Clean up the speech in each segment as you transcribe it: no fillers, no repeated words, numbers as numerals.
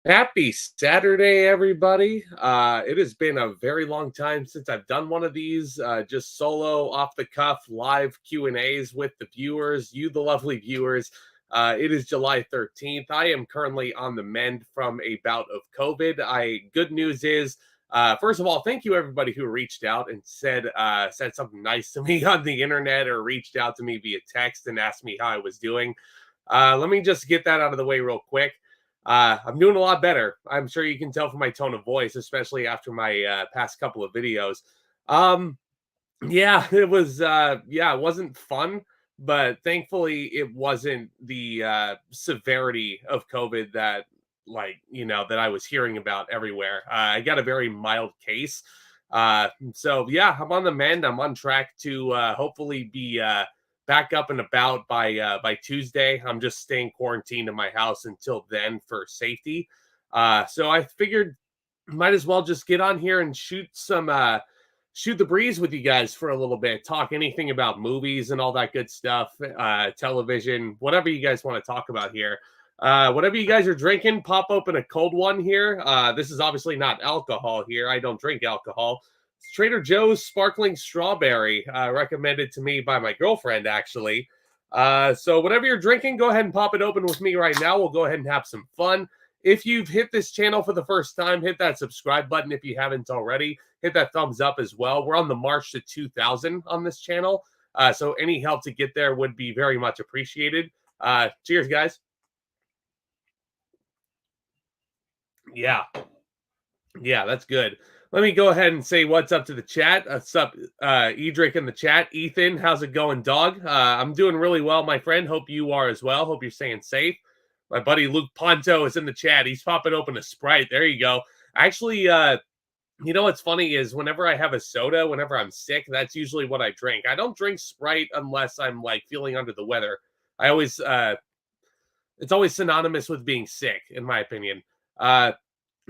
Happy Saturday, everybody. It has been a very long time since I've done one of these, just solo, off the cuff, live Q&As with the viewers, you, the lovely viewers. It is July 13th. I am currently on the mend from a bout of COVID. Good news is, first of all, thank you everybody who reached out and said something nice to me on the internet or reached out to me via text and asked me how I was doing. Let me just get that out of the way real quick. I'm doing a lot better. I'm sure you can tell from my tone of voice, especially after my past couple of videos. Um, yeah, it wasn't fun, but thankfully it wasn't the severity of COVID that that I was hearing about everywhere. I got a very mild case. So yeah, I'm on the mend. I'm on track to hopefully be back up and about by Tuesday. I'm just staying quarantined in my house until then for safety. So I figured might as well just get on here and shoot the breeze with you guys for a little bit, talk anything about movies and all that good stuff, television, whatever you guys want to talk about here. Whatever you guys are drinking, pop open a cold one here. This is obviously not alcohol here. I don't drink alcohol. It's Trader Joe's sparkling strawberry, recommended to me by my girlfriend, actually. So whatever you're drinking, go ahead and pop it open with me right now. We'll go ahead and have some fun. If you've hit this channel for the first time, hit that subscribe button if you haven't already. Hit that thumbs up as well. We're on the march to 2,000 on this channel. So any help to get there would be very much appreciated. Cheers, guys. Yeah. Yeah, that's good. Let me go ahead and say what's up to the chat. What's up, Edric in the chat. Ethan, how's it going, dog? I'm doing really well, my friend. Hope you are as well. Hope you're staying safe. My buddy Luke Ponto is in the chat. He's popping open a Sprite. There you go. Actually, you know what's funny is whenever I have a soda, whenever I'm sick, that's usually what I drink. I don't drink Sprite unless I'm like feeling under the weather. I always, it's always synonymous with being sick, in my opinion.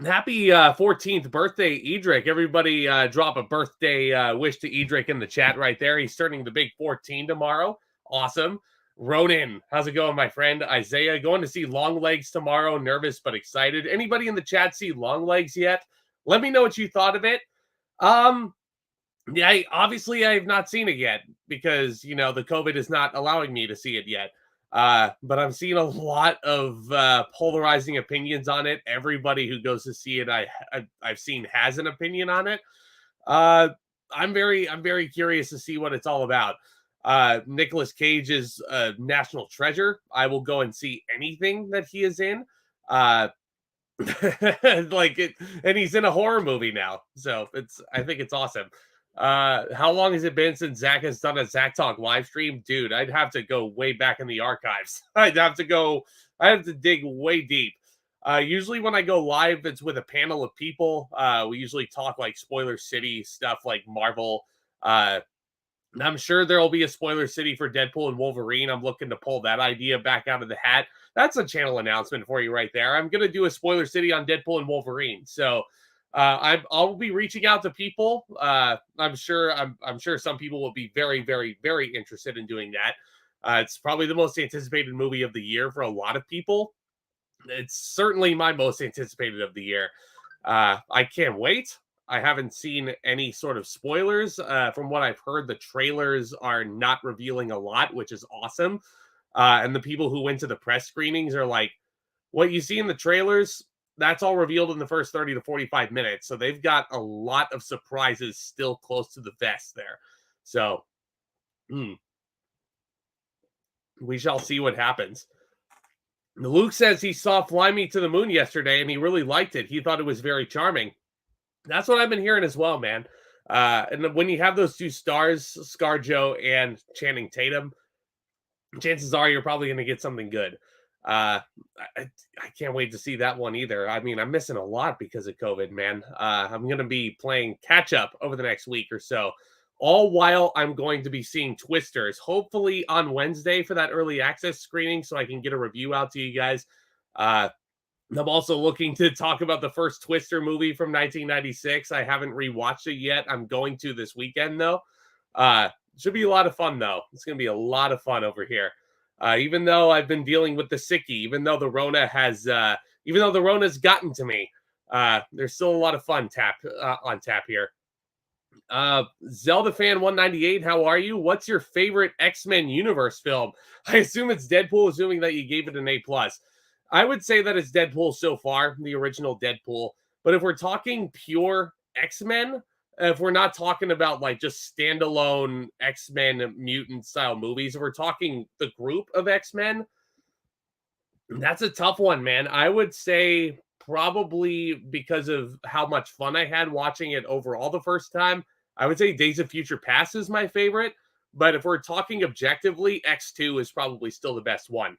Happy 14th birthday, Edric. Everybody drop a birthday wish to Edric in the chat right there. He's turning the big 14 tomorrow. Awesome. Ronan, how's it going, my friend? Isaiah, going to see Longlegs tomorrow. Nervous but excited. Anybody in the chat see Longlegs yet? Let me know what you thought of it. Yeah, obviously I have not seen it yet because, the COVID is not allowing me to see it yet. But I'm seeing a lot of polarizing opinions on it. Everybody who goes to see it, I've seen has an opinion on it. I'm very curious to see what it's all about. Nicolas Cage is a national treasure. I will go and see anything that he is in. Like it, and he's in a horror movie now, so I think it's awesome. How long has it been since Zack has done a Zack Talk live stream? Dude, I'd have to go way back in the archives. I have to dig way deep. Usually when I go live, it's with a panel of people. We usually talk like Spoiler City stuff, like Marvel. I'm sure there'll be a Spoiler City for Deadpool and Wolverine. I'm looking to pull that idea back out of the hat. That's a channel announcement for you right there. I'm going to do a Spoiler City on Deadpool and Wolverine. So I'll be reaching out to people. I'm sure some people will be very, very, very interested in doing that. It's probably the most anticipated movie of the year for a lot of people. It's certainly my most anticipated of the year. I can't wait. I haven't seen any sort of spoilers. From what I've heard, the trailers are not revealing a lot, which is awesome. And the people who went to the press screenings are like, what you see in the trailers, that's all revealed in the first 30 to 45 minutes. So they've got a lot of surprises still close to the vest there. So we shall see what happens. Luke says he saw Fly Me to the Moon yesterday and he really liked it. He thought it was very charming. That's what I've been hearing as well, man. And when you have those two stars, ScarJo and Channing Tatum, chances are you're probably going to get something good. I can't wait to see that one either. I mean, I'm missing a lot because of COVID, man. I'm going to be playing catch up over the next week or so, all while I'm going to be seeing Twisters, hopefully on Wednesday for that early access screening so I can get a review out to you guys. I'm also looking to talk about the first Twister movie from 1996. I haven't rewatched it yet. I'm going to this weekend, though. Should be a lot of fun, though. It's going to be a lot of fun over here. Even though I've been dealing with the sickie, even though the Rona has, Even though the Rona's gotten to me, there's still a lot of fun on tap here. Zelda fan 198, how are you? What's your favorite X-Men universe film? I assume it's Deadpool, assuming that you gave it an A plus. I would say that it's Deadpool so far, the original Deadpool. But if we're talking pure X-Men, if we're not talking about like just standalone X-Men mutant style movies, if we're talking the group of X-Men, that's a tough one, man. I would say probably because of how much fun I had watching it overall the first time, I would say Days of Future Past is my favorite. But if we're talking objectively, X2 is probably still the best one.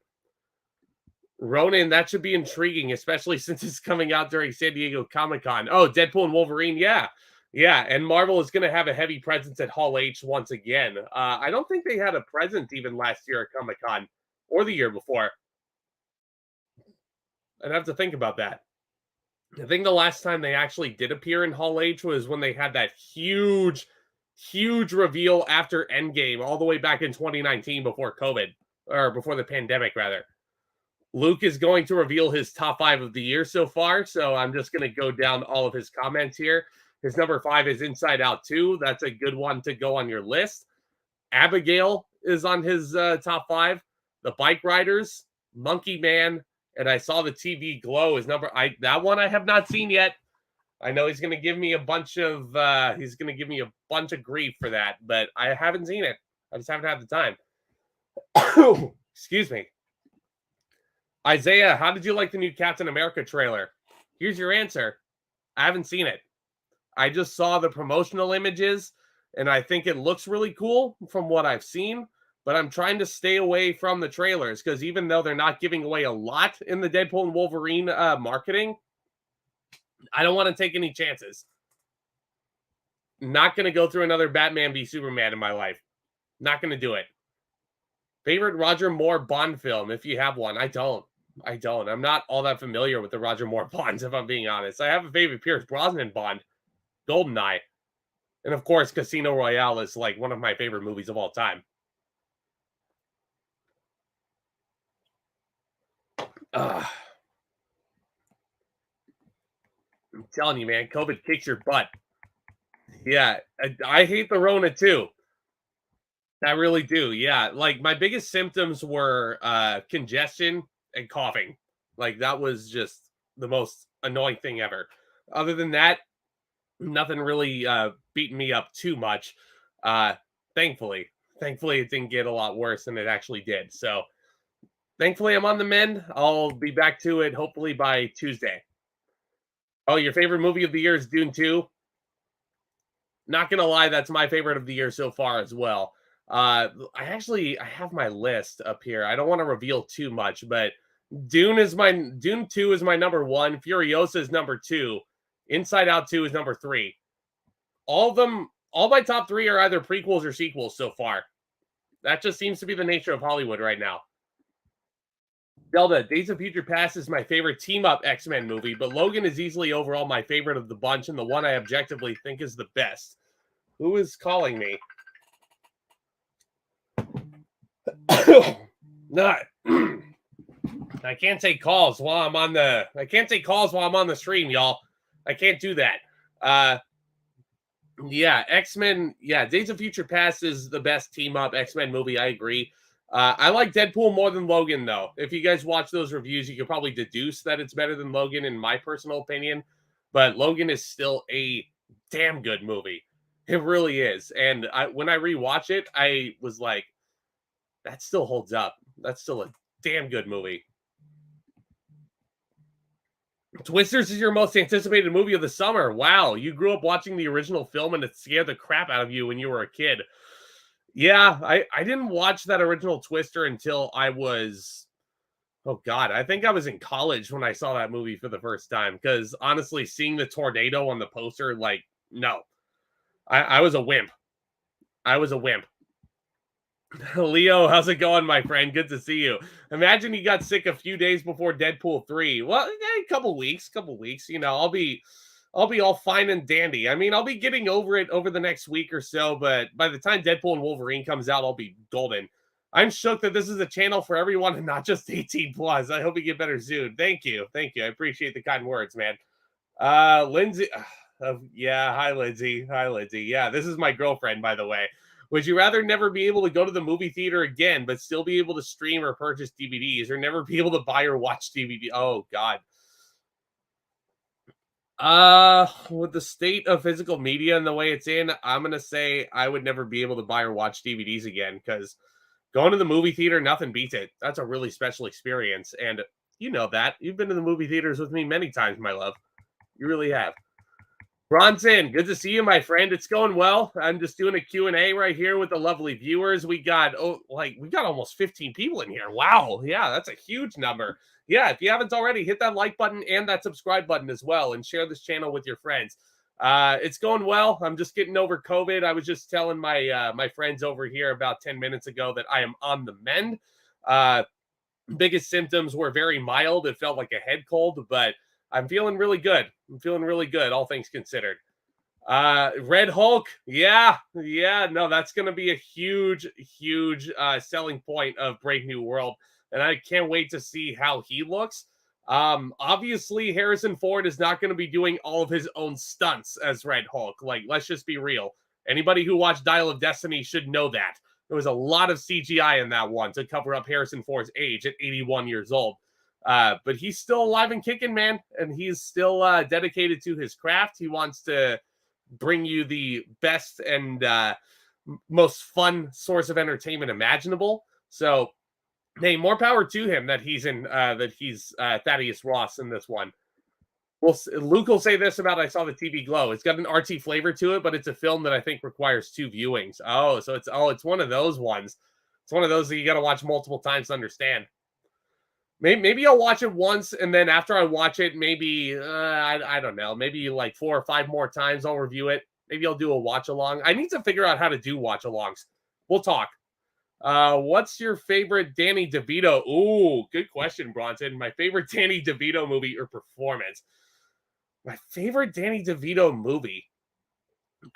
Ronan, that should be intriguing, especially since it's coming out during San Diego Comic-Con. Oh, Deadpool and Wolverine, yeah. Yeah, and Marvel is going to have a heavy presence at Hall H once again. I don't think they had a presence even last year at Comic-Con or the year before. I'd have to think about that. I think the last time they actually did appear in Hall H was when they had that huge, huge reveal after Endgame, all the way back in 2019 before COVID, or before the pandemic, rather. Luke is going to reveal his top 5 of the year so far, so I'm just going to go down all of his comments here. His number 5 is Inside Out 2. That's a good one to go on your list. Abigail is on his top 5. The Bike Riders, Monkey Man, and I Saw the TV Glow is that one I have not seen yet. I know he's going to give me a bunch of grief for that, but I haven't seen it. I just haven't had the time. Excuse me. Isaiah, how did you like the new Captain America trailer? Here's your answer. I haven't seen it. I just saw the promotional images, and I think it looks really cool from what I've seen, but I'm trying to stay away from the trailers because even though they're not giving away a lot in the Deadpool and Wolverine marketing, I don't want to take any chances. Not going to go through another Batman v Superman in my life. Not going to do it. Favorite Roger Moore Bond film, if you have one? I don't. I'm not all that familiar with the Roger Moore Bonds, if I'm being honest. I have a favorite Pierce Brosnan Bond, GoldenEye. And of course, Casino Royale is like one of my favorite movies of all time. I'm telling you, man, COVID kicks your butt. Yeah, I hate the Rona too. I really do. Yeah, like my biggest symptoms were congestion and coughing. Like that was just the most annoying thing ever. Other than that, nothing really beating me up too much. Thankfully it didn't get a lot worse than it actually did. So thankfully I'm on the mend. I'll be back to it hopefully by Tuesday. Oh, your favorite movie of the year is Dune 2? Not gonna lie, that's my favorite of the year so far as well. I have my list up here. I don't want to reveal too much, but Dune 2 is my number 1, Furiosa is number 2, Inside Out 2 is number 3. All my top 3 are either prequels or sequels so far. That just seems to be the nature of Hollywood right now. Zelda, Days of Future Past is my favorite team-up X-Men movie, but Logan is easily overall my favorite of the bunch and the one I objectively think is the best. Who is calling me? Not. I can't take calls while I'm on the stream, y'all. I can't do that. Yeah, X-Men. Yeah, Days of Future Past is the best team-up X-Men movie. I agree. I like Deadpool more than Logan, though. If you guys watch those reviews, you could probably deduce that it's better than Logan, in my personal opinion. But Logan is still a damn good movie. It really is. And when I rewatch it, I was like, that still holds up. That's still a damn good movie. Twisters is your most anticipated movie of the summer. Wow, you grew up watching the original film and it scared the crap out of you when you were a kid. Yeah, I didn't watch that original Twister until I was, oh God, I think I was in college when I saw that movie for the first time. Because honestly, seeing the tornado on the poster, like, no. I was a wimp. Leo, how's it going, my friend? Good to see you. Imagine you got sick a few days before Deadpool 3. Well, a couple weeks. You know, I'll be all fine and dandy. I mean, I'll be getting over it over the next week or so, but by the time Deadpool and Wolverine comes out, I'll be golden. I'm shook that this is a channel for everyone and not just 18 plus. I hope you get better soon. Thank you. Thank you. I appreciate the kind words, man. Lindsay. Yeah. Hi, Lindsay. Hi, Lindsay. Yeah. This is my girlfriend, by the way. Would you rather never be able to go to the movie theater again, but still be able to stream or purchase DVDs, or never be able to buy or watch DVD? Oh, God. With the state of physical media and the way it's in, I'm gonna say I would never be able to buy or watch DVDs again, because going to the movie theater, nothing beats it. That's a really special experience, and you know that. You've been to the movie theaters with me many times, my love. You really have. Bronson, good to see you, my friend. It's going well. I'm just doing a Q&A right here with the lovely viewers. We got we got almost 15 people in here. Wow. Yeah, that's a huge number. Yeah, if you haven't already, hit that like button and that subscribe button as well, and share this channel with your friends. It's going well. I'm just getting over COVID. I was just telling my friends over here about 10 minutes ago that I am on the mend. Biggest symptoms were very mild. It felt like a head cold, but I'm feeling really good. I'm feeling really good, all things considered. Red Hulk, yeah, no, that's gonna be a huge selling point of Brave New World, and I can't wait to see how he looks. Obviously, Harrison Ford is not going to be doing all of his own stunts as Red Hulk. Like, let's just be real. Anybody who watched Dial of Destiny should know that. There was a lot of CGI in that one to cover up Harrison Ford's age at 81 years old. But he's still alive and kicking, man, and he's still dedicated to his craft. He wants to bring you the best and most fun source of entertainment imaginable. So, hey, more power to him that he's Thaddeus Ross in this one. Well, Luke will say this about I Saw the TV Glow. It's got an artsy flavor to it, but it's a film that I think requires 2 viewings. Oh, so it's one of those ones. It's one of those that you got to watch multiple times to understand. Maybe I'll watch it once, and then after I watch it, maybe I don't know, maybe like 4 or 5 more times I'll review it. Maybe I'll do a watch along. I need to figure out how to do watch alongs. We'll talk. What's your favorite Danny DeVito? Ooh, good question, Bronson. My favorite Danny DeVito movie or performance. My favorite Danny DeVito movie.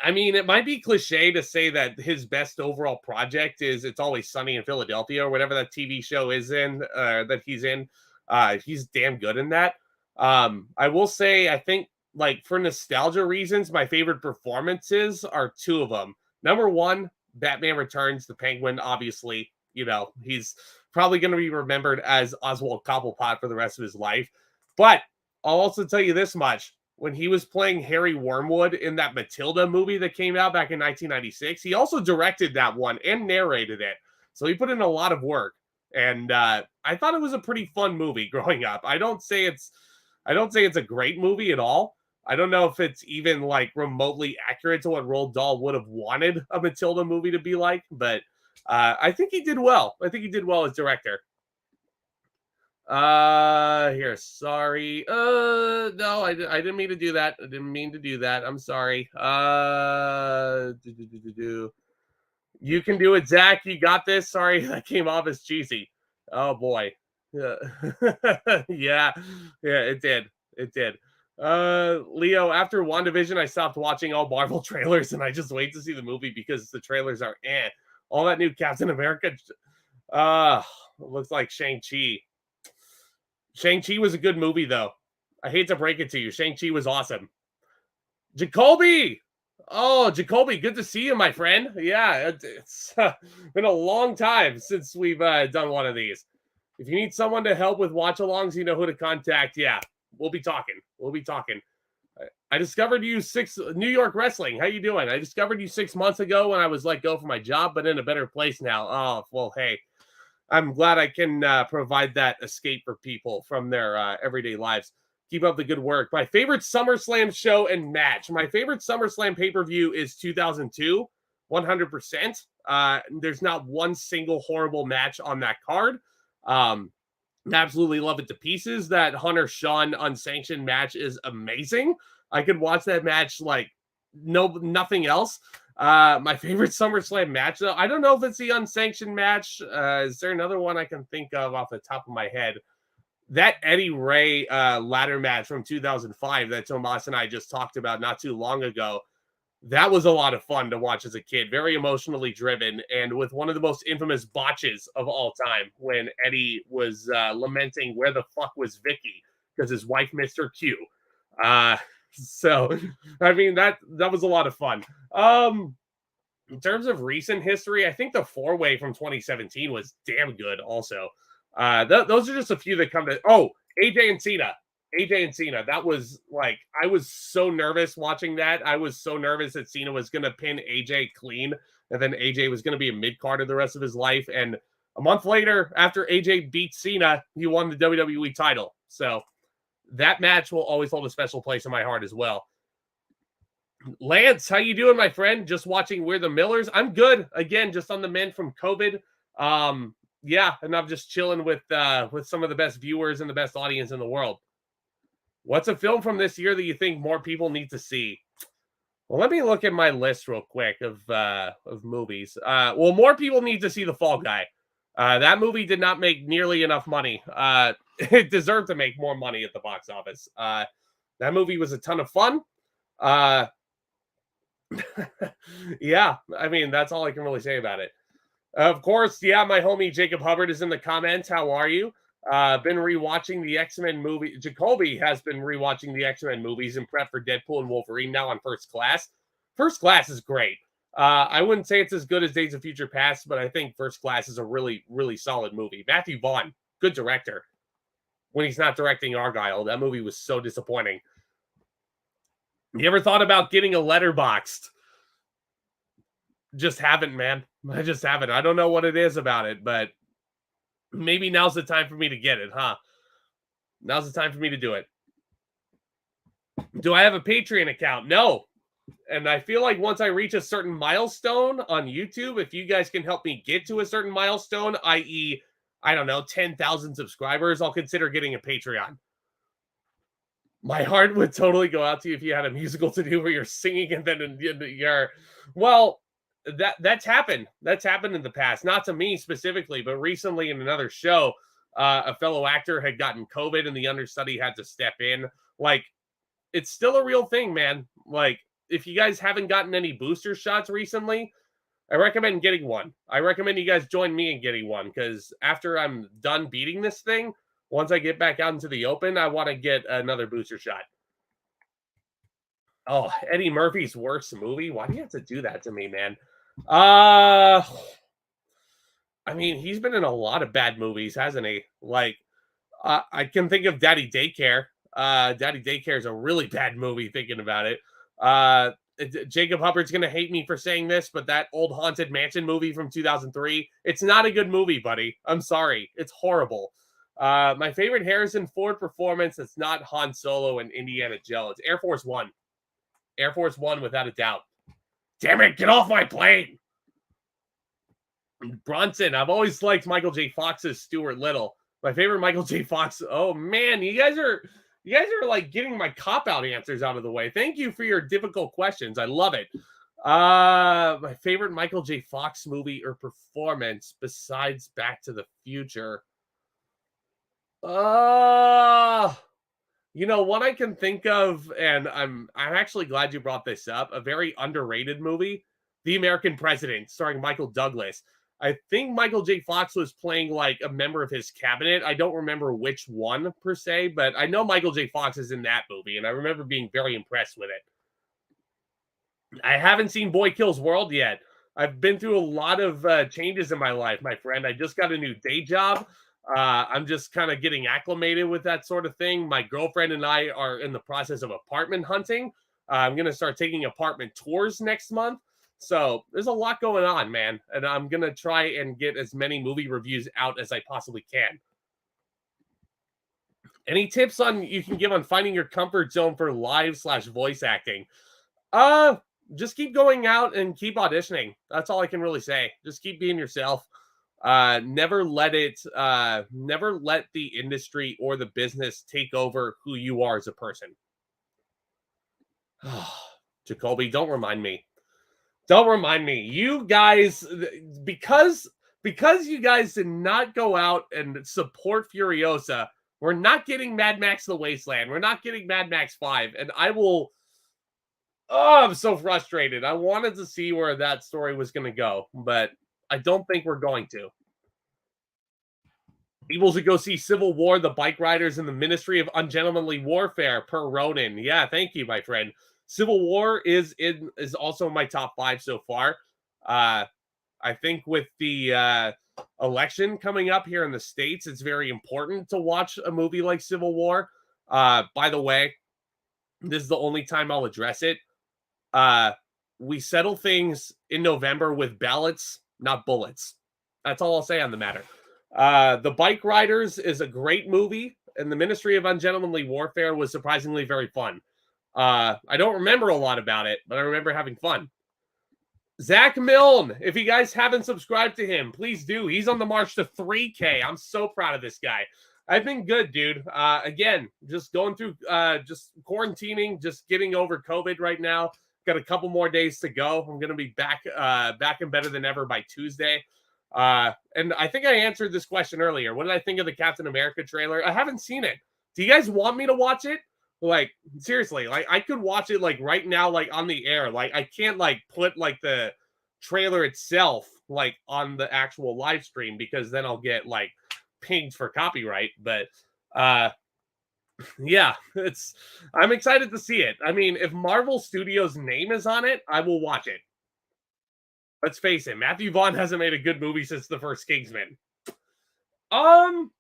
I mean, it might be cliche to say that his best overall project is It's Always Sunny in Philadelphia or whatever that TV show is in that he's in. He's damn good in that. I will say, I think, like, for nostalgia reasons, my favorite performances are 2 of them. Number 1, Batman Returns, the Penguin, obviously. You know, he's probably going to be remembered as Oswald Cobblepot for the rest of his life. But I'll also tell you this much. When he was playing Harry Wormwood in that Matilda movie that came out back in 1996, he also directed that one and narrated it. So he put in a lot of work. And I thought it was a pretty fun movie growing up. I don't say it's a great movie at all. I don't know if it's even like remotely accurate to what Roald Dahl would have wanted a Matilda movie to be like, but I think he did well. I think he did well as director. Here, sorry. No, I didn't mean to do that. I didn't mean to do that. I'm sorry. You can do it, Zach. You got this. Sorry, that came off as cheesy. Oh boy. Yeah. Yeah, it did. It did. Leo, after WandaVision, I stopped watching all Marvel trailers and I just wait to see the movie because the trailers are all that new Captain America. Looks like Shang-Chi. Shang-Chi was a good movie, though. I hate to break it to you. Shang-Chi was awesome. Jacoby! Oh, Jacoby, good to see you, my friend. Yeah, it's been a long time since we've done one of these. If you need someone to help with watch-alongs, you know who to contact. Yeah, we'll be talking. We'll be talking. I discovered you New York Wrestling. How you doing? I discovered you 6 months ago when I was let go from my job, but in a better place now. Oh, well, hey. I'm glad I can provide that escape for people from their everyday lives. Keep up the good work. My favorite SummerSlam show and match. My favorite SummerSlam pay-per-view is 2002, 100%. There's not one single horrible match on that card. Absolutely love it to pieces. That Hunter Sean unsanctioned match is amazing. I could watch that match like nothing else. My favorite SummerSlam match, though, I don't know if it's the unsanctioned match. Is there another one I can think of off the top of my head? That Eddie Ray ladder match from 2005 that Tomas and I just talked about not too long ago. That was a lot of fun to watch as a kid. Very emotionally driven, and with one of the most infamous botches of all time when Eddie was lamenting where the fuck was Vicky because his wife missed her cue. Uh, so, I mean that was a lot of fun. In terms of recent history, I think the four way from 2017 was damn good. Also, those are just a few that come to. Oh, AJ and Cena. AJ and Cena. That was like I was so nervous watching that. I was so nervous that Cena was going to pin AJ clean, and then AJ was going to be a mid carder the rest of his life. And a month later, after AJ beat Cena, he won the WWE title. So that match will always hold a special place in my heart as well. Lance, how you doing, my friend? Just watching We're the Millers. I'm good. Again, just on the mend from COVID. Yeah, and I'm just chilling with some of the best viewers and the best audience in the world. What's a film from this year that you think more people need to see? Well, let me look at my list real quick of movies. Well, more people need to see The Fall Guy. That movie did not make nearly enough money. It deserved to make more money at the box office. That movie was a ton of fun. Yeah, I mean, that's all I can really say about it. Of course, yeah, my homie Jacob Hubbard is in the comments. How are you? Been rewatching the X-Men movie. Jacoby has been rewatching the X-Men movies in prep for Deadpool and Wolverine now on First Class. First Class is great. I wouldn't say it's as good as Days of Future Past, but I think First Class is a really, really solid movie. Matthew Vaughn, good director. When he's not directing Argyle, that movie was so disappointing. You ever thought about getting a Letterboxd? Just haven't, man. I just haven't. I don't know what it is about it, but maybe now's the time for me to get it, huh? Now's the time for me to do it. Do I have a Patreon account? No. And I feel like once I reach a certain milestone on YouTube, if you guys can help me get to a certain milestone, i.e., I don't know, 10,000 subscribers, I'll consider getting a Patreon. My heart would totally go out to you if you had a musical to do where you're singing and then you're, well, that's happened. That's happened in the past, not to me specifically, but recently in another show, a fellow actor had gotten COVID and the understudy had to step in. Like, it's still a real thing, man. Like, if you guys haven't gotten any booster shots recently, I recommend getting one. I recommend you guys join me in getting one because after I'm done beating this thing, once I get back out into the open, I want to get another booster shot. Oh, Eddie Murphy's worst movie? Why do you have to do that to me, man? I mean, he's been in a lot of bad movies, hasn't he? Like, I can think of Daddy Daycare. Daddy Daycare is a really bad movie, thinking about it. Jacob Hubbard's going to hate me for saying this, but that old Haunted Mansion movie from 2003, it's not a good movie, buddy. I'm sorry. It's horrible. My favorite Harrison Ford performance, it's not Han Solo and Indiana Jones. Air Force One. Air Force One, without a doubt. Damn it, get off my plane! Bronson, I've always liked Michael J. Fox's Stuart Little. My favorite Michael J. Fox. Oh man, you guys are like getting my cop-out answers out of the way. Thank you for your difficult questions. I love it. My favorite Michael J. Fox movie or performance besides Back to the Future. You know, one I can think of, and I'm actually glad you brought this up, a very underrated movie, The American President, starring Michael Douglas. I think Michael J. Fox was playing like a member of his cabinet. I don't remember which one per se, but I know Michael J. Fox is in that movie, and I remember being very impressed with it. I haven't seen Boy Kills World yet. I've been through a lot of changes in my life, my friend. I just got a new day job. I'm just kind of getting acclimated with that sort of thing. My girlfriend and I are in the process of apartment hunting. I'm going to start taking apartment tours next month. So there's a lot going on, man. And I'm going to try and get as many movie reviews out as I possibly can. Any tips you can give on finding your comfort zone for live/voice acting? Just keep going out and keep auditioning. That's all I can really say. Just keep being yourself. Never let the industry or the business take over who you are as a person. Jacoby, don't remind me. Don't remind me. You guys, because you guys did not go out and support Furiosa, we're not getting Mad Max The Wasteland. We're not getting Mad Max 5. And I will Oh, I'm so frustrated. I wanted to see where that story was going to go, but I don't think we're going to. Able to go see Civil War, The Bike Riders, and the Ministry of Ungentlemanly Warfare per Ronin. Yeah, thank you, my friend. Civil War is also my top five so far. Uh, I think with the election coming up here in the States, it's very important to watch a movie like Civil War. By the way, this is the only time I'll address it. Uh, we settle things in November with ballots, not bullets. That's all I'll say on the matter. The Bike Riders is a great movie, and the Ministry of Ungentlemanly Warfare was surprisingly very fun. I don't remember a lot about it, but I remember having fun. Zack Milne, if you guys haven't subscribed to him, please do. He's on the march to 3K. I'm so proud of this guy. I've been good, dude. Again, just going through, just quarantining, just getting over COVID right now. Got a couple more days to go. I'm gonna be back and better than ever by Tuesday. And I think I answered this question earlier. What did I think of the Captain America trailer? I haven't seen it. Do you guys want me to watch it? Like, seriously, like I could watch it like right now, like on the air. Like I can't like put like the trailer itself like on the actual live stream because then I'll get like pinged for copyright. But uh yeah, it's I'm excited to see it. I mean, if Marvel Studios name is on it, I will watch it. Let's face it, Matthew Vaughn hasn't made a good movie since the first Kingsman. Um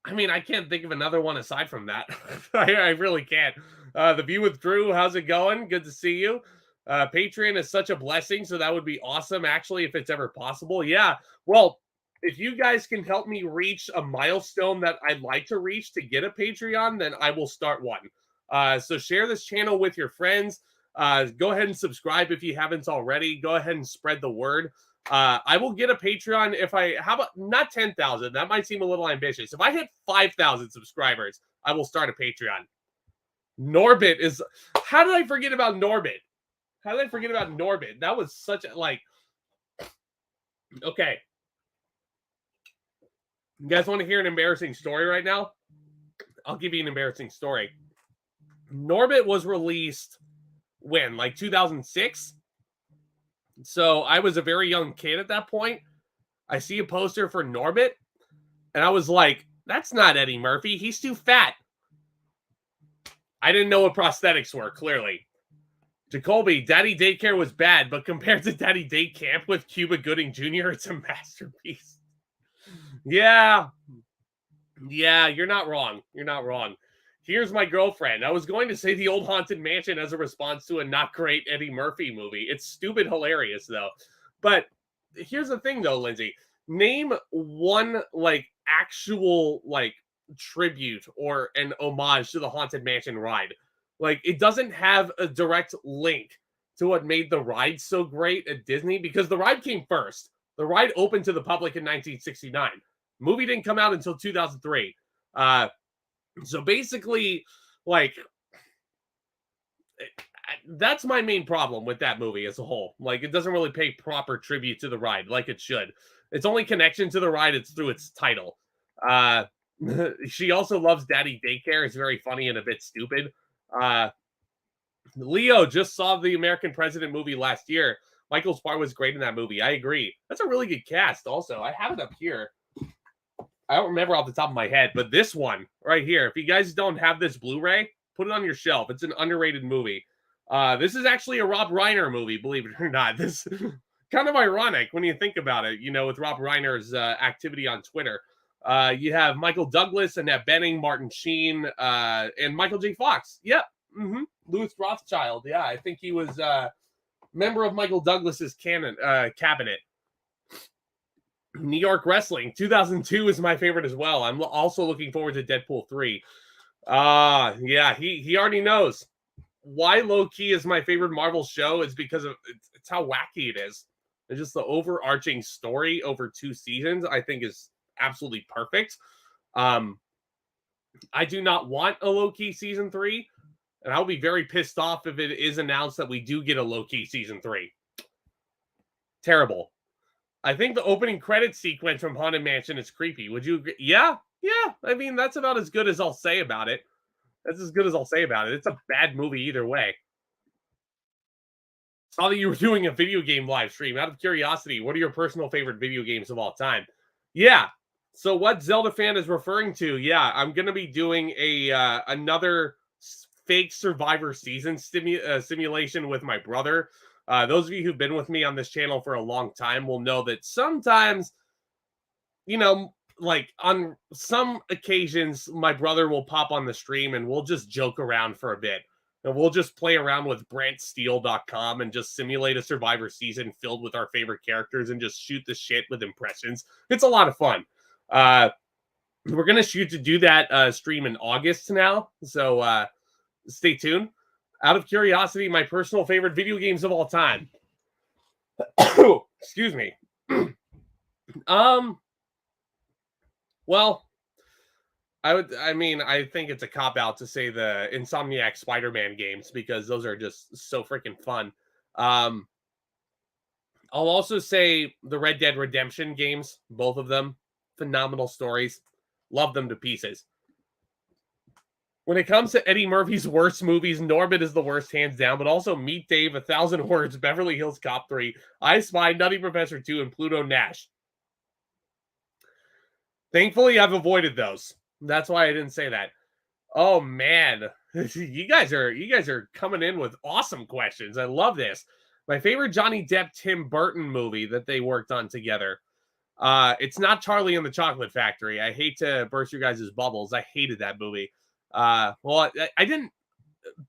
I mean, I can't think of another one aside from that. I really can't. The View with Drew, how's it going? Good to see you. Patreon is such a blessing, so that would be awesome, actually, if it's ever possible. Yeah. Well, if you guys can help me reach a milestone that I'd like to reach to get a Patreon, then I will start one. So share this channel with your friends. Go ahead and subscribe if you haven't already. Go ahead and spread the word. I will get a Patreon if I how about not 10,000. That might seem a little ambitious. If I hit 5,000 subscribers, I will start a Patreon. Norbit is how did I forget about Norbit? How did I forget about Norbit? That was such a like okay. You guys want to hear an embarrassing story right now? I'll give you an embarrassing story. Norbit was released when? Like 2006? So I was a very young kid at that point. I see a poster for Norbit, and I was like, that's not Eddie Murphy. He's too fat. I didn't know what prosthetics were, clearly. Jacoby, Daddy Daycare was bad, but compared to Daddy Day Camp with Cuba Gooding Jr., it's a masterpiece. Yeah. Yeah, you're not wrong. You're not wrong. Here's my girlfriend. I was going to say The Old Haunted Mansion as a response to a not great Eddie Murphy movie. It's stupid hilarious, though. But here's the thing, though, Lindsay. Name one, like, actual, like, tribute or an homage to the Haunted Mansion ride. Like, it doesn't have a direct link to what made the ride so great at Disney because the ride came first. The ride opened to the public in 1969. Movie didn't come out until 2003. So basically, like, that's my main problem with that movie as a whole. Like, it doesn't really pay proper tribute to the ride like it should. Its only connection to the ride is through its title. Uh, she also loves Daddy Daycare. It's very funny and a bit stupid. Uh, Leo just saw the American President movie last year. Michael Spar was great in that movie. I agree. That's a really good cast. Also, I have it up here. I don't remember off the top of my head, but this one right here, if you guys don't have this Blu-ray, put it on your shelf. It's an underrated movie. This is actually a Rob Reiner movie, believe it or not. This kind of ironic when you think about it, you know, with Rob Reiner's activity on Twitter. You have Michael Douglas, Annette Bening, Martin Sheen, and Michael J. Fox. Yep. Mm-hmm. Louis Rothschild. Yeah, I think he was a member of Michael Douglas's cabinet. New York Wrestling 2002 is my favorite as well. I'm also looking forward to Deadpool 3. Yeah, he already knows why low key is my favorite Marvel show is because of it's how wacky it is. It's just the overarching story over 2 seasons I think is absolutely perfect. I do not want a low key season 3, and I'll be very pissed off if it is announced that we do get a low key season 3. Terrible. I think the opening credit sequence from Haunted Mansion is creepy. Would you agree? Yeah, yeah. I mean, that's about as good as I'll say about it. That's as good as I'll say about it. It's a bad movie either way. Saw that you were doing a video game live stream. Out of curiosity, what are your personal favorite video games of all time? Yeah. So what Zelda fan is referring to? Yeah, I'm gonna be doing a another fake Survivor season simulation with my brother. Those of you who've been with me on this channel for a long time will know that sometimes, like on some occasions, my brother will pop on the stream and we'll just joke around for a bit. And we'll just play around with BrantSteel.com and just simulate a Survivor season filled with our favorite characters and just shoot the shit with impressions. It's a lot of fun. We're going to shoot to do that stream in August now. So stay tuned. Out of curiosity, my personal favorite video games of all time. Excuse me. Well, I think it's a cop out to say the Insomniac Spider-Man games because those are just so freaking fun. I'll also say the Red Dead Redemption games, both of them, phenomenal stories. Love them to pieces. When it comes to Eddie Murphy's worst movies, Norbit is the worst, hands down, but also Meet Dave, 1,000 Words, Beverly Hills Cop 3, I Spy, Nutty Professor 2, and Pluto Nash. Thankfully, I've avoided those. That's why I didn't say that. Oh man, you guys are coming in with awesome questions. I love this. My favorite Johnny Depp Tim Burton movie that they worked on together. It's not Charlie and the Chocolate Factory. I hate to burst your guys' bubbles. I hated that movie. Well, I didn't.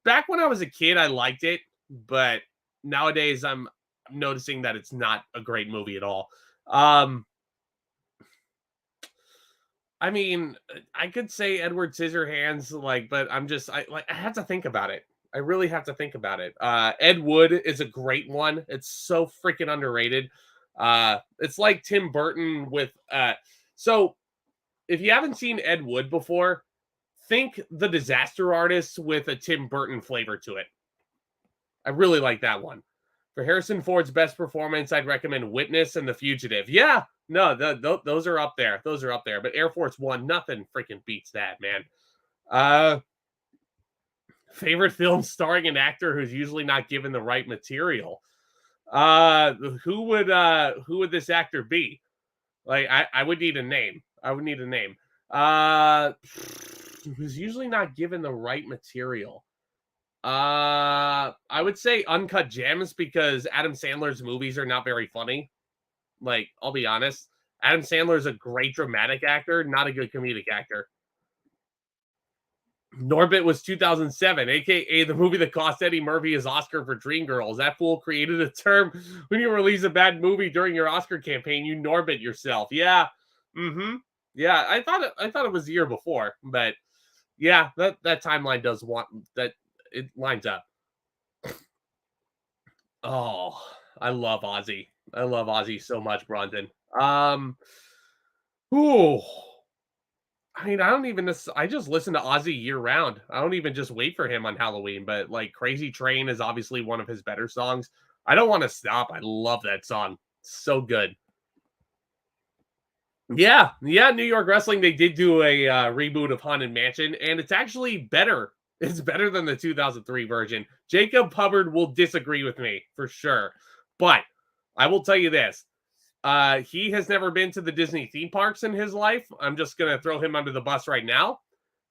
Back when I was a kid, I liked it, but nowadays I'm noticing that it's not a great movie at all. I mean, I could say Edward Scissorhands, but I have to think about it. I really have to think about it. Ed Wood is a great one. It's so freaking underrated. It's like Tim Burton with so if you haven't seen Ed Wood before, think The Disaster Artist with a Tim Burton flavor to it. I really like that one. For Harrison Ford's best performance, I'd recommend Witness and The Fugitive. Yeah, no, those are up there. Those are up there. But Air Force One, nothing freaking beats that, man. Favorite film starring an actor who's usually not given the right material. Who would this actor be? Like, I would need a name. I would need a name. Who's usually not given the right material. I would say Uncut Gems because Adam Sandler's movies are not very funny. Like, I'll be honest. Adam Sandler's a great dramatic actor, not a good comedic actor. Norbit was 2007, aka the movie that cost Eddie Murphy his Oscar for Dreamgirls. That fool created a term when you release a bad movie during your Oscar campaign, you Norbit yourself. Yeah. Mm-hmm. Yeah, I thought it was the year before, but yeah, that timeline does want that it lines up. Oh, I love Ozzy. I love Ozzy so much, Bronson. Ooh. I mean, I just listen to Ozzy year round. I don't even just wait for him on Halloween, but like Crazy Train is obviously one of his better songs. I Don't Want to Stop. I love that song. So good. Yeah, New York Wrestling, they did do a reboot of Haunted Mansion, and it's actually better. It's better than the 2003 version. Jacob Hubbard will disagree with me for sure, but I will tell you this. He has never been to the Disney theme parks in his life. I'm just going to throw him under the bus right now.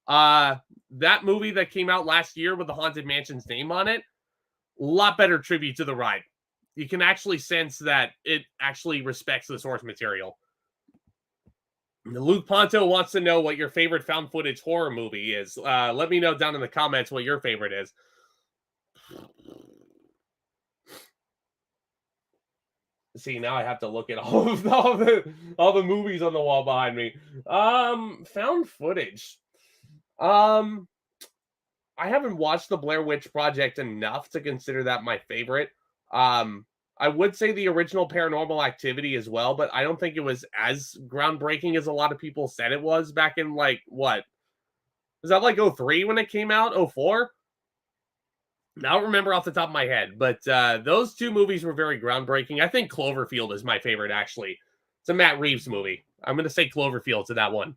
That movie that came out last year with the Haunted Mansion's name on it, a lot better tribute to the ride. You can actually sense that it actually respects the source material. Luke Ponto wants to know what your favorite found footage horror movie is. Let me know down in the comments what your favorite is. See, now I have to look at all the movies on the wall behind me. Found footage. I haven't watched the Blair Witch Project enough to consider that my favorite. I would say the original Paranormal Activity as well, but I don't think it was as groundbreaking as a lot of people said it was back in like what? Was that like 03 when it came out? 04? I don't remember off the top of my head, but those two movies were very groundbreaking. I think Cloverfield is my favorite, actually. It's a Matt Reeves movie. I'm going to say Cloverfield to that one.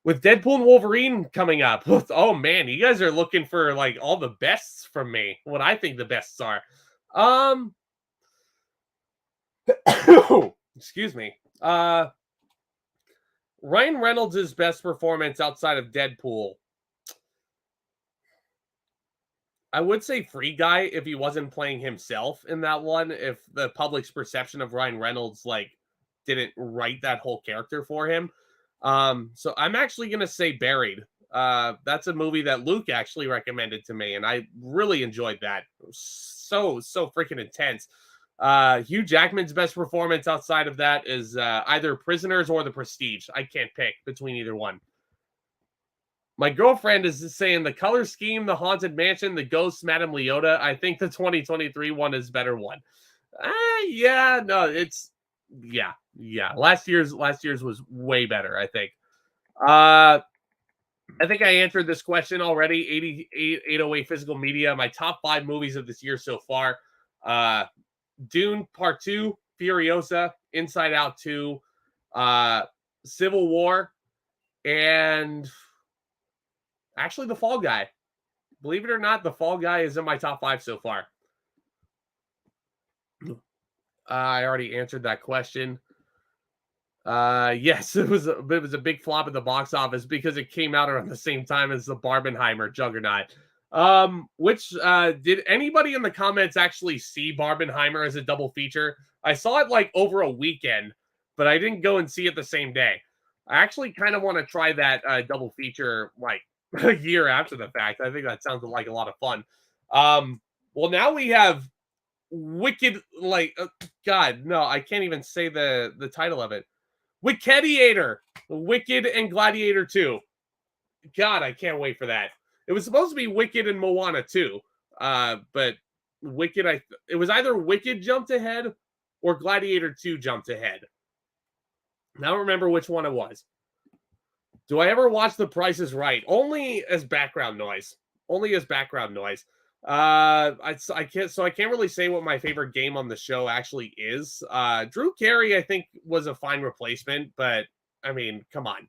With Deadpool and Wolverine coming up. Oh man, you guys are looking for like all the bests from me. What I think the bests are. Um excuse me. Ryan Reynolds' best performance outside of Deadpool. I would say Free Guy if he wasn't playing himself in that one. If the public's perception of Ryan Reynolds like didn't write that whole character for him. So I'm actually gonna say Buried. That's a movie that Luke actually recommended to me, and I really enjoyed that. It was so freaking intense. Hugh Jackman's best performance outside of that is either Prisoners or The Prestige. I can't pick between either one. My girlfriend is saying the color scheme, the haunted mansion, the ghosts, Madame Leota. I think the 2023 one is better one. Yeah, no, it's yeah. Last year's was way better. I think. I think I answered this question already. 808 physical media. My top 5 movies of this year so far. Dune Part 2, Furiosa, Inside Out 2, Civil War, and actually The Fall Guy. Believe it or not, The Fall Guy is in my top 5 so far. I already answered that question. Yes, it was a big flop at the box office because it came out around the same time as the Barbenheimer Juggernaut. Which did anybody in the comments actually see Barbenheimer as a double feature? I saw it like over a weekend, but I didn't go and see it the same day. I actually kind of want to try that double feature like a year after the fact. I think that sounds like a lot of fun. Well, now we have Wicked, like God, no, I can't even say the title of it. Wickediator, Wicked and Gladiator 2. God, I can't wait for that. It was supposed to be Wicked and Moana 2, but Wicked, it was either Wicked jumped ahead or Gladiator 2 jumped ahead. I don't remember which one it was. Do I ever watch The Price is Right? Only as background noise. Only as background noise. I can't really say what my favorite game on the show actually is. Drew Carey, I think, was a fine replacement, but I mean, come on.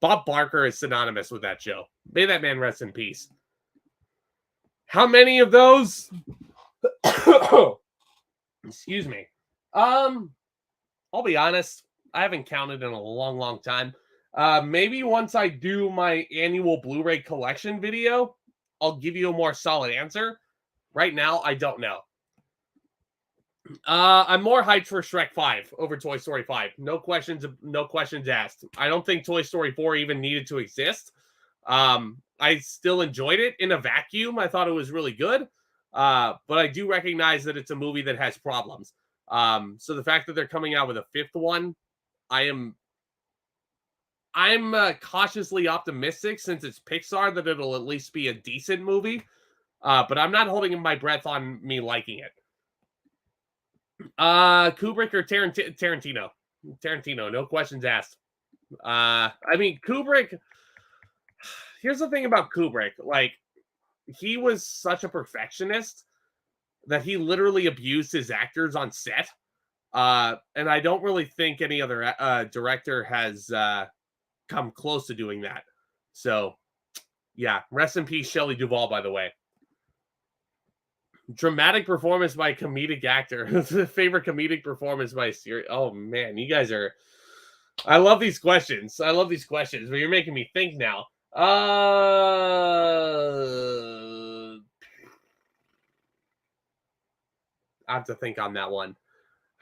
Bob Barker is synonymous with that show. May that man rest in peace. How many of those? Excuse me. I'll be honest. I haven't counted in a long time. Maybe once I do my annual Blu-ray collection video, I'll give you a more solid answer. Right now, I don't know. I'm more hyped for Shrek 5 over Toy Story 5. No questions asked. I don't think Toy Story 4 even needed to exist. I still enjoyed it in a vacuum. I thought it was really good. But I do recognize that it's a movie that has problems. So the fact that they're coming out with a 5th one, I'm cautiously optimistic since it's Pixar that it'll at least be a decent movie. But I'm not holding my breath on me liking it. Kubrick or Tarantino? Tarantino, no questions asked. I mean, Kubrick. Here's the thing about Kubrick. Like, he was such a perfectionist that he literally abused his actors on set. And I don't really think any other director has come close to doing that. So, yeah, rest in peace, Shelley Duvall, by the way. Dramatic performance by a comedic actor. Favorite comedic performance by a series. Oh, man, you guys are... I love these questions. But you're making me think now. I have to think on that one.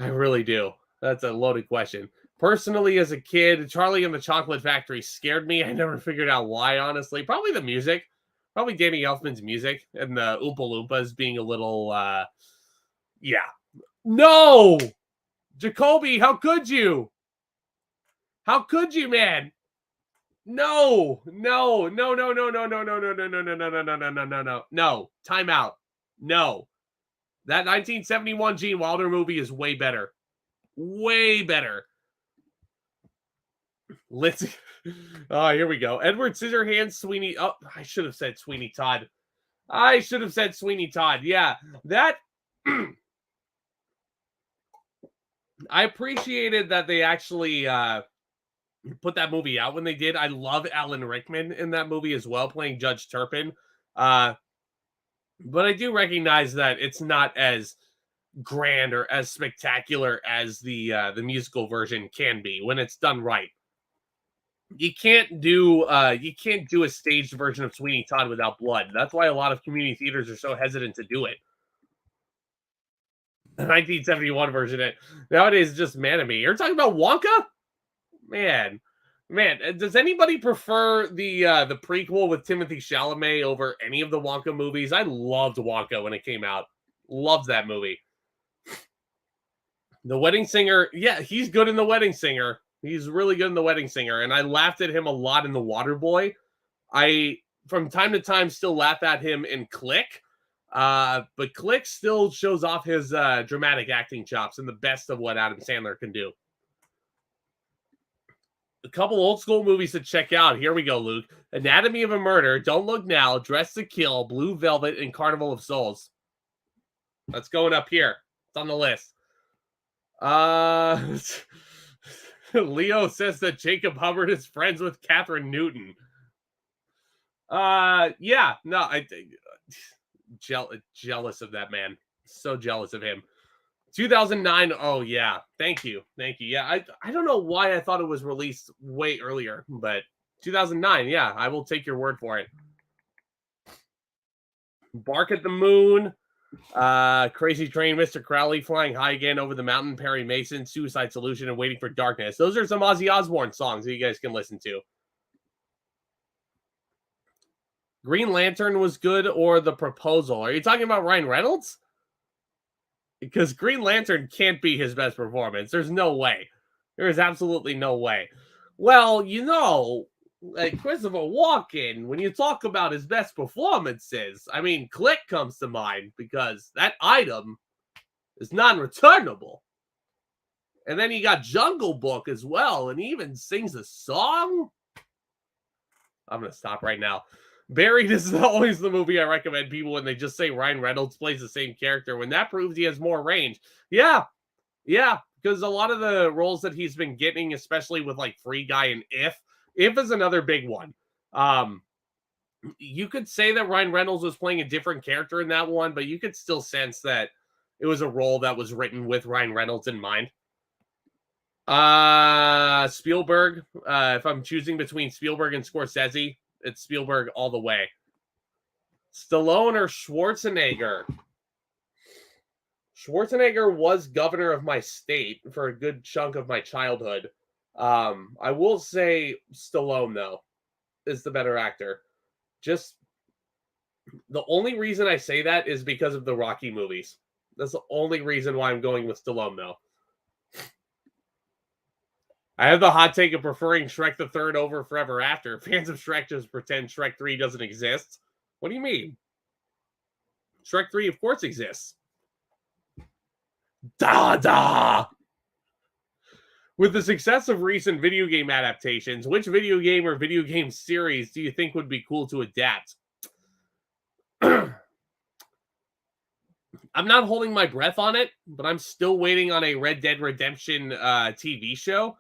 I really do. That's a loaded question. Personally, as a kid, Charlie and the Chocolate Factory scared me. I never figured out why, honestly. Probably the music. Probably Danny Elfman's music and the Oompa Loompas being a little, yeah. No! Jacoby, how could you? How could you, man? No. No. Time out. No. That 1971 Gene Wilder movie is way better. Way better. Let's. Oh, here we go. Edward Scissorhands, Sweeney. Oh, I should have said Sweeney Todd. Yeah, that. I appreciated that they actually put that movie out when they did. I love Alan Rickman in that movie as well, playing Judge Turpin. Uh, but I do recognize that it's not as grand or as spectacular as the musical version can be when it's done right. You can't do a staged version of Sweeney Todd without blood. That's why a lot of community theaters are so hesitant to do it. The 1971 version, nowadays is just Manamy. You're talking about Wonka? Man, man, does anybody prefer the prequel with Timothy Chalamet over any of the Wonka movies? I loved Wonka when it came out. Loved that movie. The Wedding Singer, yeah, he's good in The Wedding Singer. He's really good in The Wedding Singer, and I laughed at him a lot in The Waterboy. I, from time to time, still laugh at him in Click, but Click still shows off his dramatic acting chops and the best of what Adam Sandler can do. A couple old school movies to check out. Here we go, Luke. Anatomy of a Murder, Don't Look Now, Dress to Kill, Blue Velvet, and Carnival of Souls. That's going up here. It's on the list. Leo says that Jacob Hubbard is friends with Catherine Newton. Yeah, no, I jealous of that man. So jealous of him. 2009. Oh yeah, thank you. Yeah, I don't know why I thought it was released way earlier, but 2009. Yeah, I will take your word for it. Bark at the Moon, Crazy Train, Mr. Crowley, Flying High Again, Over the Mountain, Perry Mason, Suicide Solution, and Waiting for Darkness. Those are some Ozzy Osbourne songs that you guys can listen to. Green Lantern was good, or The Proposal. Are you talking about Ryan Reynolds? Because Green Lantern can't be his best performance. There's no way. There is absolutely no way. Well, like Christopher Walken, when you talk about his best performances, I mean, Click comes to mind because that item is non-returnable. And then you got Jungle Book as well, and he even sings a song. I'm going to stop right now. Buried is always the movie I recommend people when they just say Ryan Reynolds plays the same character, when that proves he has more range. Yeah, because a lot of the roles that he's been getting, especially with like Free Guy and If is another big one. You could say that Ryan Reynolds was playing a different character in that one, but you could still sense that it was a role that was written with Ryan Reynolds in mind. Spielberg. If I'm choosing between Spielberg and Scorsese, it's Spielberg all the way. Stallone or Schwarzenegger? Schwarzenegger was governor of my state for a good chunk of my childhood. I will say Stallone, though, is the better actor. Just the only reason I say that is because of the Rocky movies. That's the only reason why I'm going with Stallone, though. I have the hot take of preferring Shrek the Third over Forever After. Fans of Shrek just pretend Shrek 3 doesn't exist. What do you mean? Shrek 3, of course, exists. Da! With the success of recent video game adaptations, which video game or video game series do you think would be cool to adapt? I'm not holding my breath on it, but I'm still waiting on a Red Dead Redemption TV show.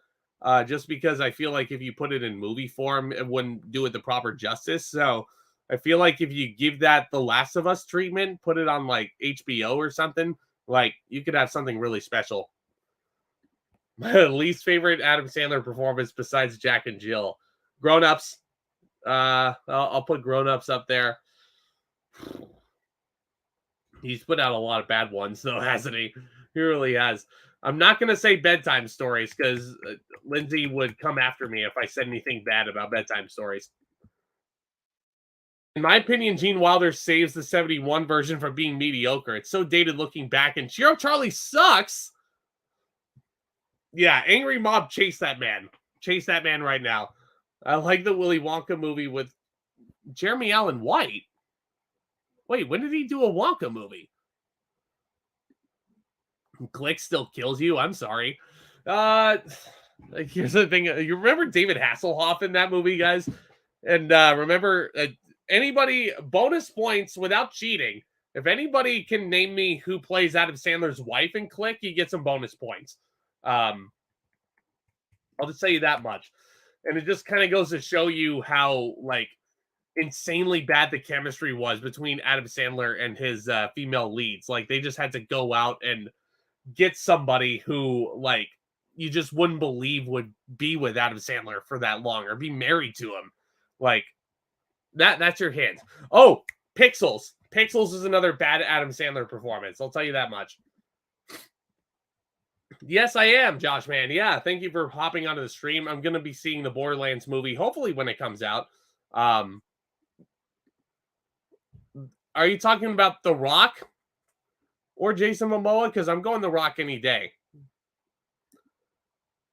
Just because I feel like if you put it in movie form, it wouldn't do it the proper justice. So I feel like if you give that The Last of Us treatment, put it on like HBO or something, like you could have something really special. My least favorite Adam Sandler performance besides Jack and Jill. Grown Ups. I'll put Grown Ups up there. He's put out a lot of bad ones, though, hasn't he? He really has. I'm not going to say Bedtime Stories because Lindsay would come after me if I said anything bad about Bedtime Stories. In my opinion, Gene Wilder saves the 71 version from being mediocre. It's so dated looking back, and Cheer Up Charlie sucks. Yeah, Angry Mob, chase that man. Chase that man right now. I like the Willy Wonka movie with Jeremy Allen White. Wait, when did he do a Wonka movie? Click still kills you. I'm sorry. Here's the thing. You remember David Hasselhoff in that movie, guys? And remember, anybody, bonus points without cheating. If anybody can name me who plays Adam Sandler's wife in Click, you get some bonus points. I'll just tell you that much. And it just kind of goes to show you how like insanely bad the chemistry was between Adam Sandler and his female leads. Like they just had to go out and get somebody who like you just wouldn't believe would be with Adam Sandler for that long or be married to him. Like that's your hint. Oh, Pixels. Pixels is another bad Adam Sandler performance. I'll tell you that much. Yes, I am, Josh Man. Yeah, thank you for hopping onto the stream. I'm going to be seeing the Borderlands movie hopefully when it comes out. Are you talking about The Rock or Jason Momoa? Because I'm going The Rock any day.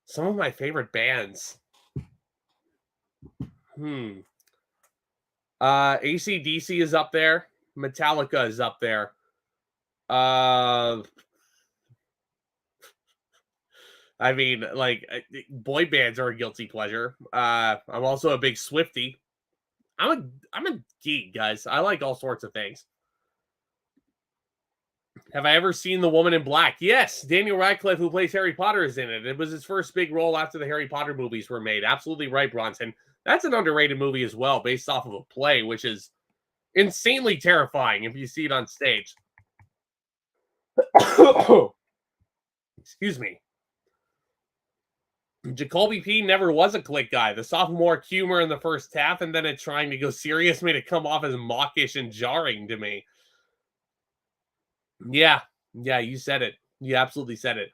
Some of my favorite bands. AC/DC is up there. Metallica is up there. I mean, like boy bands are a guilty pleasure. I'm also a big Swiftie. I'm a geek, guys. I like all sorts of things. Have I ever seen The Woman in Black? Yes, Daniel Radcliffe, who plays Harry Potter, is in it. It was his first big role after the Harry Potter movies were made. Absolutely right, Bronson. That's an underrated movie as well, based off of a play, which is insanely terrifying if you see it on stage. Excuse me. Jacoby P never was a click guy. The sophomore humor in the first half and then it trying to go serious made it come off as mawkish and jarring to me. Yeah, you said it. You absolutely said it.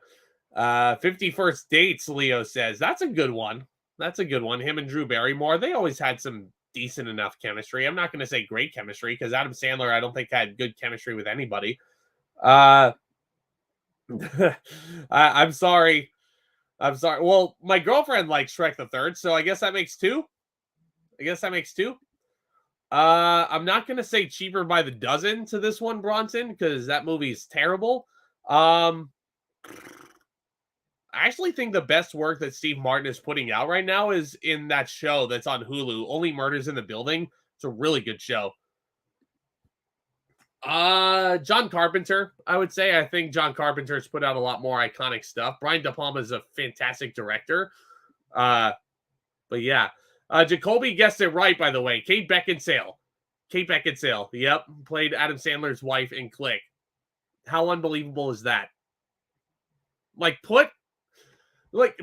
51st Dates, Leo says. That's a good one. That's a good one. Him and Drew Barrymore, they always had some decent enough chemistry. I'm not going to say great chemistry because Adam Sandler, I don't think had good chemistry with anybody. I'm sorry. Well, my girlfriend likes Shrek the Third, so I guess that makes two. I'm not gonna say Cheaper by the Dozen to this one, Bronson, because that movie is terrible. I actually think the best work that Steve Martin is putting out right now is in that show that's on Hulu, Only Murders in the Building. It's a really good show. John Carpenter, I would say. I think John Carpenter's put out a lot more iconic stuff. Brian De Palma is a fantastic director. But yeah. Jacoby guessed it right, by the way. Kate Beckinsale. Yep. Played Adam Sandler's wife in Click. How unbelievable is that?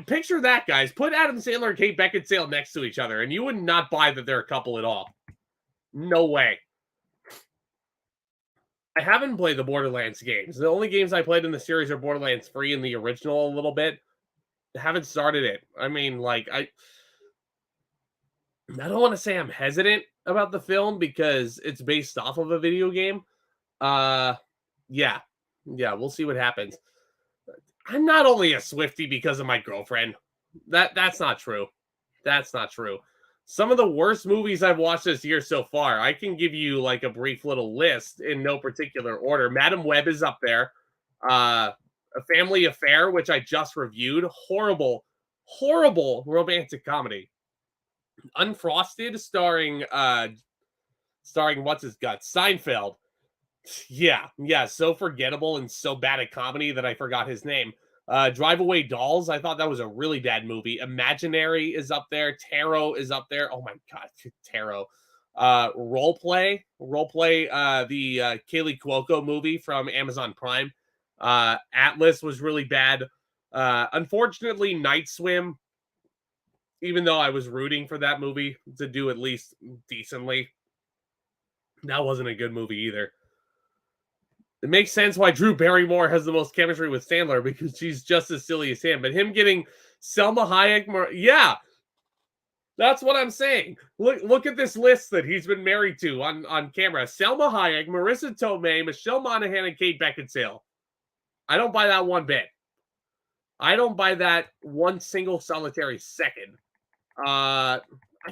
Picture that, guys. Put Adam Sandler and Kate Beckinsale next to each other, and you would not buy that they're a couple at all. No way. I haven't played the Borderlands games. The only games I played in the series are Borderlands 3 and the original a little bit. I haven't started it. I mean, like, I don't want to say I'm hesitant about the film because it's based off of a video game. Yeah, we'll see what happens. I'm not only a Swiftie because of my girlfriend. That's not true. That's not true. Some of the worst movies I've watched this year so far, I can give you like a brief little list in no particular order. Madam Web is up there. A Family Affair, which I just reviewed. Horrible romantic comedy. Unfrosted, starring what's his guts, Seinfeld. Yeah, so forgettable and so bad at comedy that I forgot his name. Drive Away Dolls, I thought that was a really bad movie. Imaginary is up there. Tarot is up there. Oh my god, Tarot. Role play, the Kaylee Cuoco movie from Amazon Prime. Atlas was really bad. Unfortunately, Night Swim, even though I was rooting for that movie to do at least decently, that wasn't a good movie either. It makes sense why Drew Barrymore has the most chemistry with Sandler because she's just as silly as him. But him getting Selma Hayek, yeah, that's what I'm saying. Look at this list that he's been married to on camera. Selma Hayek, Marissa Tomei, Michelle Monaghan, and Kate Beckinsale. I don't buy that one bit. I don't buy that one single solitary second. I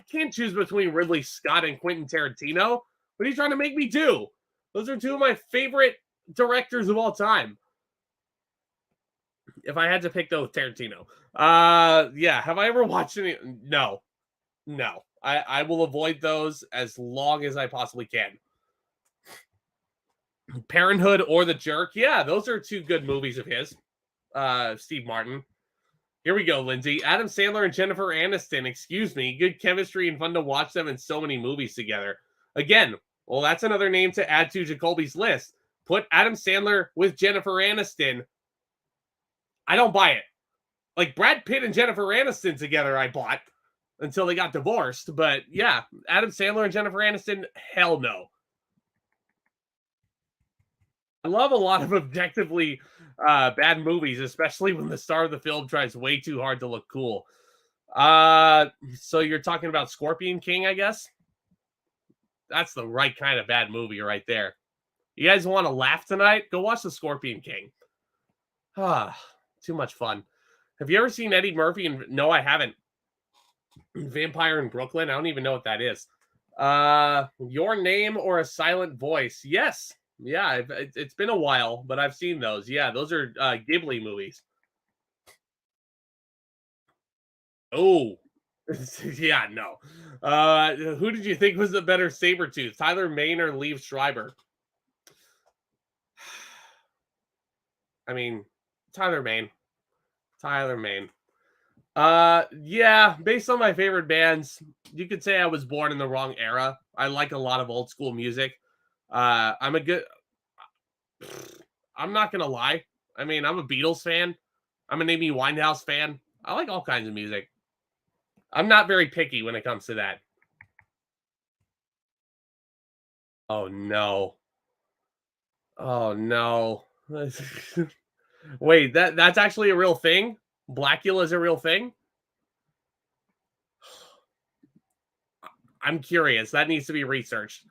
can't choose between Ridley Scott and Quentin Tarantino. What are you trying to make me do? Those are two of my favorite directors of all time. If I had to pick though, Tarantino. Yeah. Have I ever watched any? No. I will avoid those as long as I possibly can. Parenthood or The Jerk. Yeah, those are two good movies of his. Steve Martin. Here we go, Lindsay. Adam Sandler and Jennifer Aniston. Excuse me. Good chemistry and fun to watch them in so many movies together. Again, well, that's another name to add to Jacoby's list. Put Adam Sandler with Jennifer Aniston. I don't buy it. Like Brad Pitt and Jennifer Aniston together, I bought until they got divorced. But yeah, Adam Sandler and Jennifer Aniston, hell no. I love a lot of objectively bad movies, especially when the star of the film tries way too hard to look cool. So you're talking about Scorpion King, I guess? That's the right kind of bad movie right there. You guys want to laugh tonight? Go watch The Scorpion King. Ah, too much fun. Have you ever seen Eddie Murphy? No, I haven't. Vampire in Brooklyn? I don't even know what that is. Your Name or A Silent Voice? Yes. Yeah, it's been a while, but I've seen those. Yeah, those are Ghibli movies. Oh, yeah, no. Who did you think was the better Sabretooth, Tyler Mane or Liev Schreiber? I mean, Tyler Mane. Tyler Mane. Yeah, based on my favorite bands, you could say I was born in the wrong era. I like a lot of old school music. I'm not gonna lie. I mean, I'm a Beatles fan. I'm an Amy Winehouse fan. I like all kinds of music. I'm not very picky when it comes to that. Oh no. Oh no. Wait, that's actually a real thing? Blackula is a real thing? I'm curious. That needs to be researched.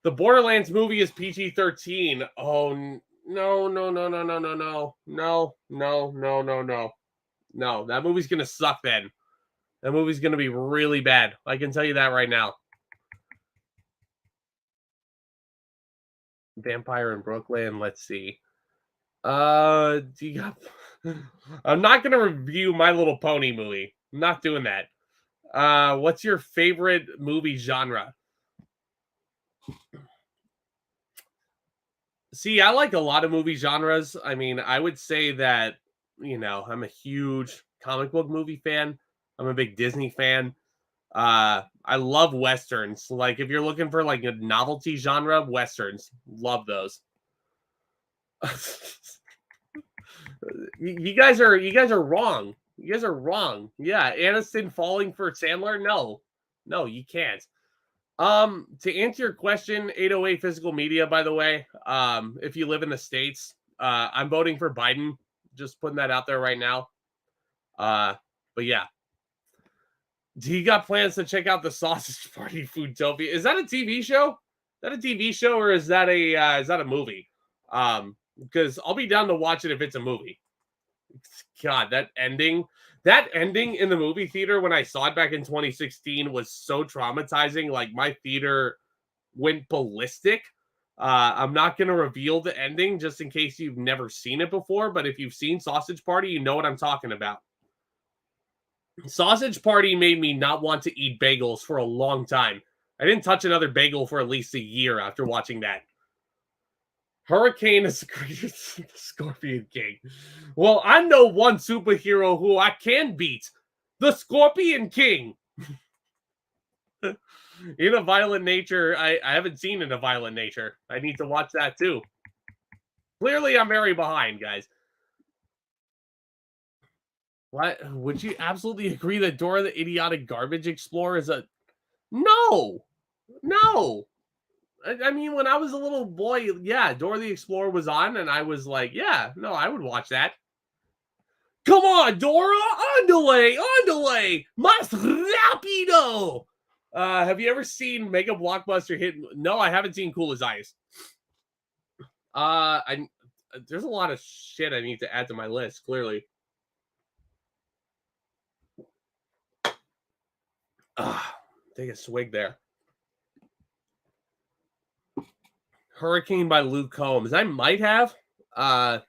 The Borderlands movie is PG-13. Oh no, no, no, no, no, no, no, no, no, no, no, no. No, that movie's gonna suck then. That movie's gonna be really bad. I can tell you that right now. Vampire in Brooklyn. Let's see. Do you got... I'm not gonna review My Little Pony movie. I'm not doing that. What's your favorite movie genre? See, I like a lot of movie genres. I mean, I would say that, I'm a huge comic book movie fan. I'm a big Disney fan. I love westerns. Like if you're looking for like a novelty genre, westerns. Love those. you guys are wrong. You guys are wrong. Yeah, Aniston falling for Sandler? No. No, you can't. To answer your question, 808 Physical Media, by the way, if you live in the States, I'm voting for Biden. Just putting that out there right now. But yeah. Do you got plans to check out the Sausage Party Foodtopia? Is that a TV show? Is that a TV show or is that a movie? Because I'll be down to watch it if it's a movie. God, that ending in the movie theater when I saw it back in 2016 was so traumatizing. Like my theater went ballistic. I'm not going to reveal the ending just in case you've never seen it before. But if you've seen Sausage Party, you know what I'm talking about. Sausage Party made me not want to eat bagels for a long time. I didn't touch another bagel for at least a year after watching that. Hurricane is the greatest the Scorpion King. Well, I know one superhero who I can beat. The Scorpion King. In a Violent Nature, I haven't seen In a Violent Nature. I need to watch that too. Clearly, I'm very behind, guys. What? Would you absolutely agree that Dora the Idiotic Garbage Explorer is a... No! No! I mean, when I was a little boy, yeah, Dora the Explorer was on, and I was like, yeah, no, I would watch that. Come on, Dora! Andale! Mas rapido! Have you ever seen Mega Blockbuster hit? No, I haven't seen Cool as Ice. There's a lot of shit I need to add to my list, clearly. Take a swig there. Hurricane by Luke Combs. I might have. I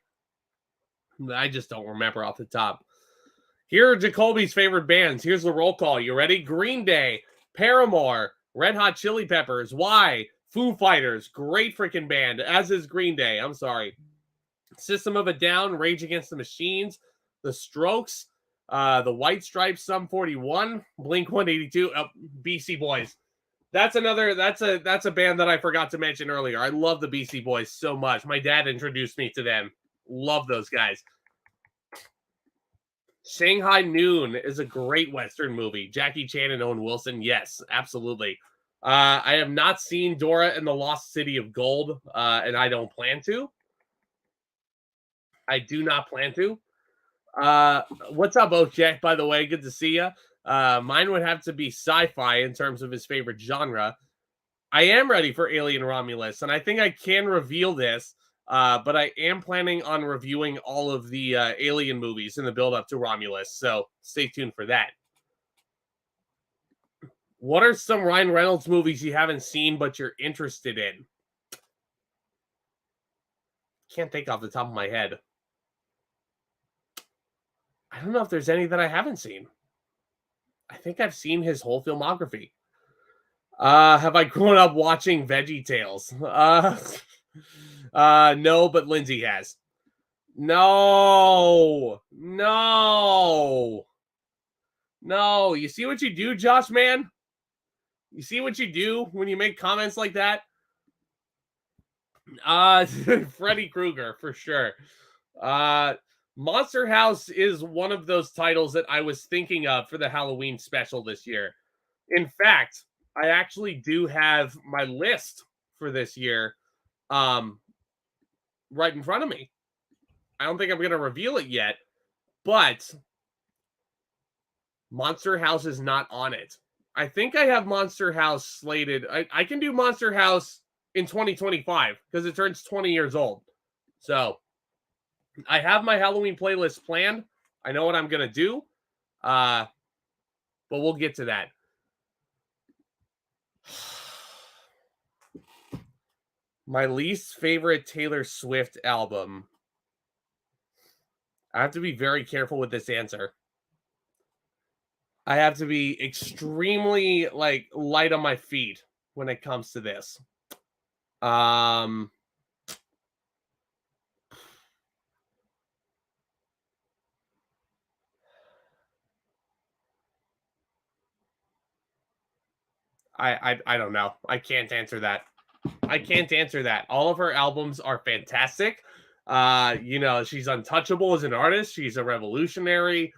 just don't remember off the top. Here are Jacoby's favorite bands. Here's the roll call. You ready? Green Day, Paramore, Red Hot Chili Peppers, Why, Foo Fighters, great freaking band, as is Green Day. I'm sorry. System of a Down, Rage Against the Machines, The Strokes, The White Stripes, Sum 41, Blink 182, BC Boys. That's a band that I forgot to mention earlier. I love the BC Boys so much. My dad introduced me to them. Love those guys. Shanghai Noon is a great Western movie. Jackie Chan and Owen Wilson. Yes, absolutely. I have not seen Dora and the Lost City of Gold, and I don't plan to. I do not plan to. What's up, Jack? By the way, good to see you. Mine would have to be sci-fi in terms of his favorite genre. I am ready for Alien Romulus, and I think I can reveal this. But I am planning on reviewing all of the Alien movies in the build-up to Romulus, so stay tuned for that. What are some Ryan Reynolds movies you haven't seen but you're interested in? Can't think off the top of my head. I don't know if there's any that I haven't seen. I think I've seen his whole filmography. Have I grown up watching Veggie Tales? No, but Lindsay has. No. You see what you do, Josh, man? You see what you do when you make comments like that? Freddy Krueger, for sure. Monster House is one of those titles that I was thinking of for the Halloween special this year. In fact, I actually do have my list for this year right in front of me. I don't think I'm going to reveal it yet, but Monster House is not on it. I think I have Monster House slated. I can do Monster House in 2025 because it turns 20 years old. So I have my Halloween playlist planned. I know what I'm going to do. But we'll get to that. My least favorite Taylor Swift album. I have to be very careful with this answer. I have to be extremely light on my feet when it comes to this. I don't know. I can't answer that. All of her albums are fantastic. She's untouchable as an artist. She's a revolutionary.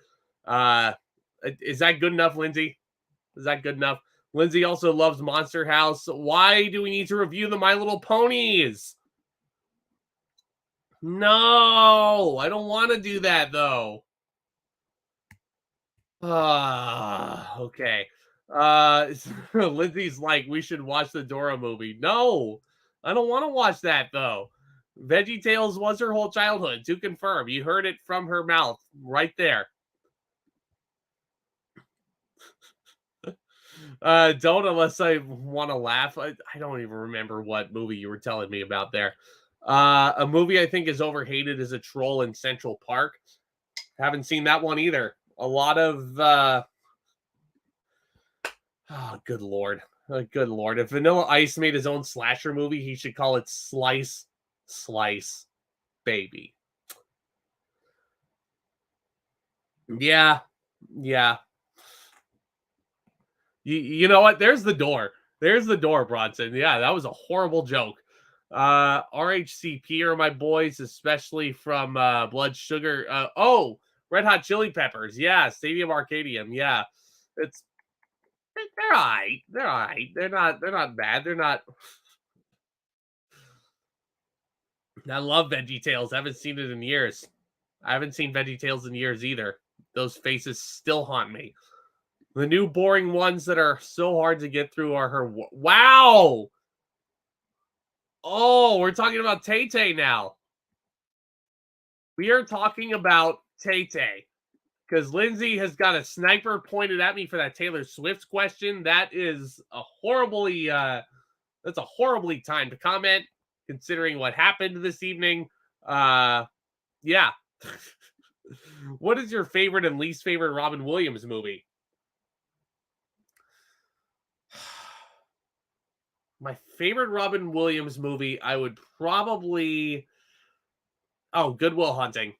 Is that good enough, Lindsay? Is that good enough? Lindsay also loves Monster House. Why do we need to review the My Little Ponies? No, I don't want to do that, though. Okay. Lindsay's like, we should watch the Dora movie. No, I don't want to watch that, though. Veggie Tales was her whole childhood, to confirm. You heard it from her mouth right there. Don't unless I want to laugh. I don't even remember what movie you were telling me about there. A movie I think is overhated is A Troll in Central Park. Haven't seen that one either. A lot of good lord. Good lord. If Vanilla Ice made his own slasher movie, he should call it Slice Baby. Yeah. You know what? There's the door. Bronson. Yeah, that was a horrible joke. RHCP are my boys, especially from Blood Sugar. Red Hot Chili Peppers. Yeah, Stadium Arcadium. Yeah. They're all right. They're not bad. They're not. I love Veggie Tales. I haven't seen it in years. I haven't seen Veggie Tales in years either. Those faces still haunt me. The new boring ones that are so hard to get through are her. Wow. Oh, we're talking about Tay-Tay now. We are talking about Tay-Tay. Because Lindsay has got a sniper pointed at me for that Taylor Swift question. That is that's a horribly timed comment, considering what happened this evening. Yeah. What is your favorite and least favorite Robin Williams movie? My favorite Robin Williams movie, I would probably... Good Will Hunting.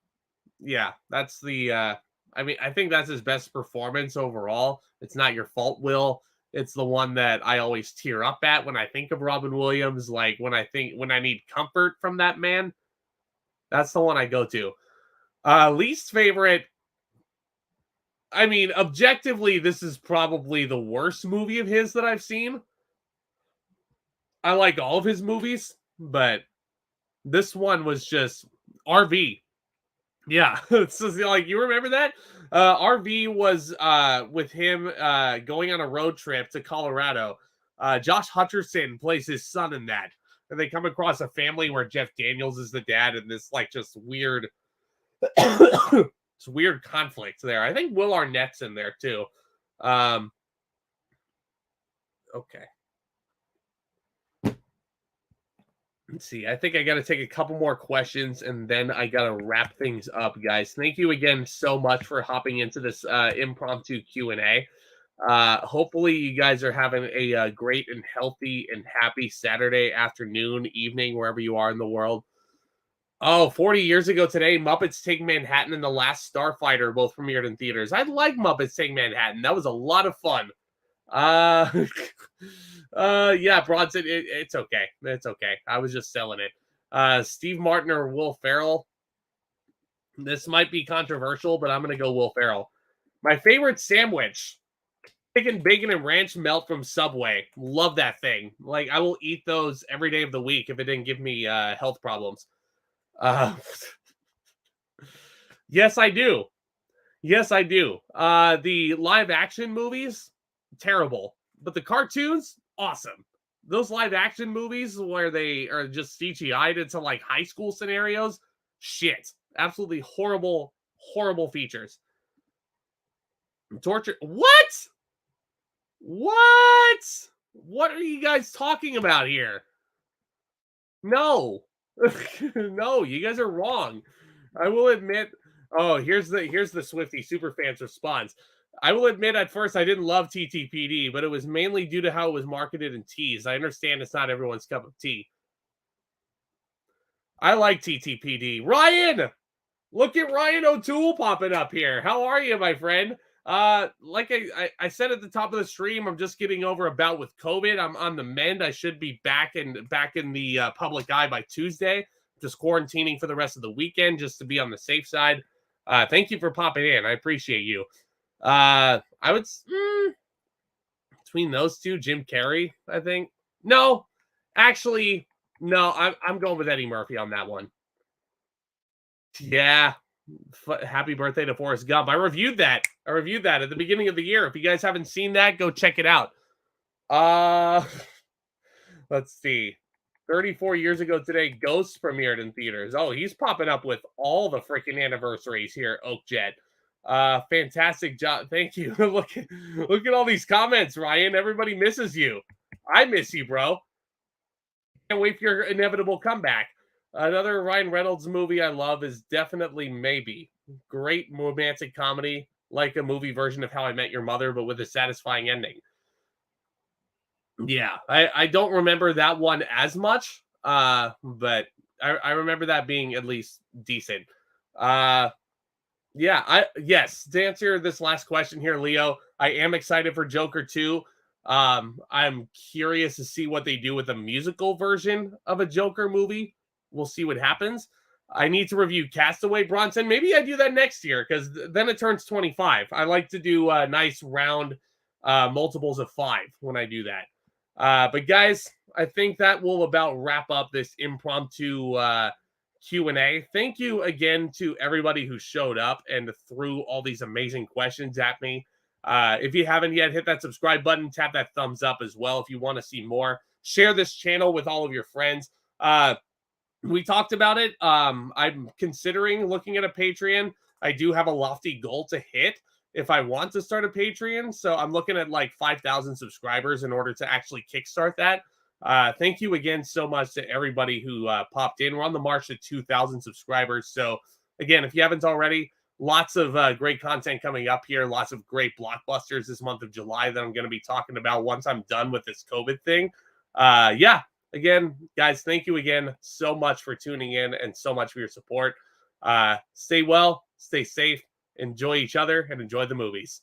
Yeah, that's the... I mean, I think that's his best performance overall. It's Not Your Fault, Will. It's the one that I always tear up at when I think of Robin Williams. Like when I need comfort from that man, that's the one I go to. Least favorite. I mean, objectively, this is probably the worst movie of his that I've seen. I like all of his movies, but this one was just RV. Yeah, it's just, like, you remember that? RV was with him going on a road trip to Colorado. Josh Hutcherson plays his son in that. And they come across a family where Jeff Daniels is the dad, and this like just weird it's weird conflict there. I think Will Arnett's in there too. Um okay. Let's see. I think I got to take a couple more questions and then I got to wrap things up, guys. Thank you again so much for hopping into this impromptu Q&A. Hopefully you guys are having a great and healthy and happy Saturday afternoon, evening, wherever you are in the world. Oh, 40 years ago today, Muppets Take Manhattan and The Last Starfighter both premiered in theaters. I like Muppets Take Manhattan. That was a lot of fun. Uh, yeah, Bronson, it's okay. It's okay. I was just selling it. Steve Martin or Will Ferrell. This might be controversial, but I'm gonna go Will Ferrell. My favorite sandwich: chicken, bacon, and ranch melt from Subway. Love that thing. Like, I will eat those every day of the week if it didn't give me health problems. Uh, yes, I do. Yes, I do. The live action movies, terrible. But the cartoons, awesome. Those live action movies where they are just CGI'd into like high school scenarios, shit. Absolutely horrible, horrible features. Torture. What? What? What are you guys talking about here? No. No, you guys are wrong. I will admit. Oh, here's the Swifty Superfans response. I will admit at first I didn't love TTPD, but it was mainly due to how it was marketed and teased. I understand it's not everyone's cup of tea. I like TTPD. Ryan! Look at Ryan O'Toole popping up here. How are you, my friend? Like I said at the top of the stream, I'm just getting over a bout with COVID. I'm on the mend. I should be back in the public eye by Tuesday. Just quarantining for the rest of the weekend just to be on the safe side. Thank you for popping in. I appreciate you. I would between those two, Jim Carrey, I think. No, actually, no. I'm going with Eddie Murphy on that one. Yeah. Happy birthday to Forrest Gump. I reviewed that. At the beginning of the year. If you guys haven't seen that, go check it out. Uh let's see. 34 years ago today, Ghost premiered in theaters. Oh, he's popping up with all the freaking anniversaries here, Oakjet. Fantastic job. Thank you. look at all these comments, Ryan. Everybody misses you. I miss you, bro. Can't wait for your inevitable comeback. Another Ryan Reynolds movie I love is definitely Maybe. Great romantic comedy, like a movie version of How I Met Your Mother, but with a satisfying ending. Yeah, I don't remember that one as much, but I remember that being at least decent. Yeah, yes, to answer this last question here, Leo, I am excited for Joker 2. I'm curious to see what they do with a musical version of a Joker movie. We'll see what happens. I need to review Castaway, Bronson. Maybe I do that next year because then it turns 25. I like to do nice round multiples of 5 when I do that. But guys, I think that will about wrap up this impromptu Q&A. Thank you again to everybody who showed up and threw all these amazing questions at me. If you haven't yet, hit that subscribe button, tap that thumbs up as well if you want to see more. Share this channel with all of your friends. We talked about it. I'm considering looking at a Patreon. I do have a lofty goal to hit if I want to start a Patreon. So I'm looking at like 5,000 subscribers in order to actually kickstart that. Thank you again so much to everybody who popped in. We're on the march to 2,000 subscribers. So again, if you haven't already, lots of great content coming up here. Lots of great blockbusters this month of July that I'm going to be talking about once I'm done with this COVID thing. Yeah, again, guys, thank you again so much for tuning in and so much for your support. Stay well, stay safe. enjoy each other, and enjoy the movies.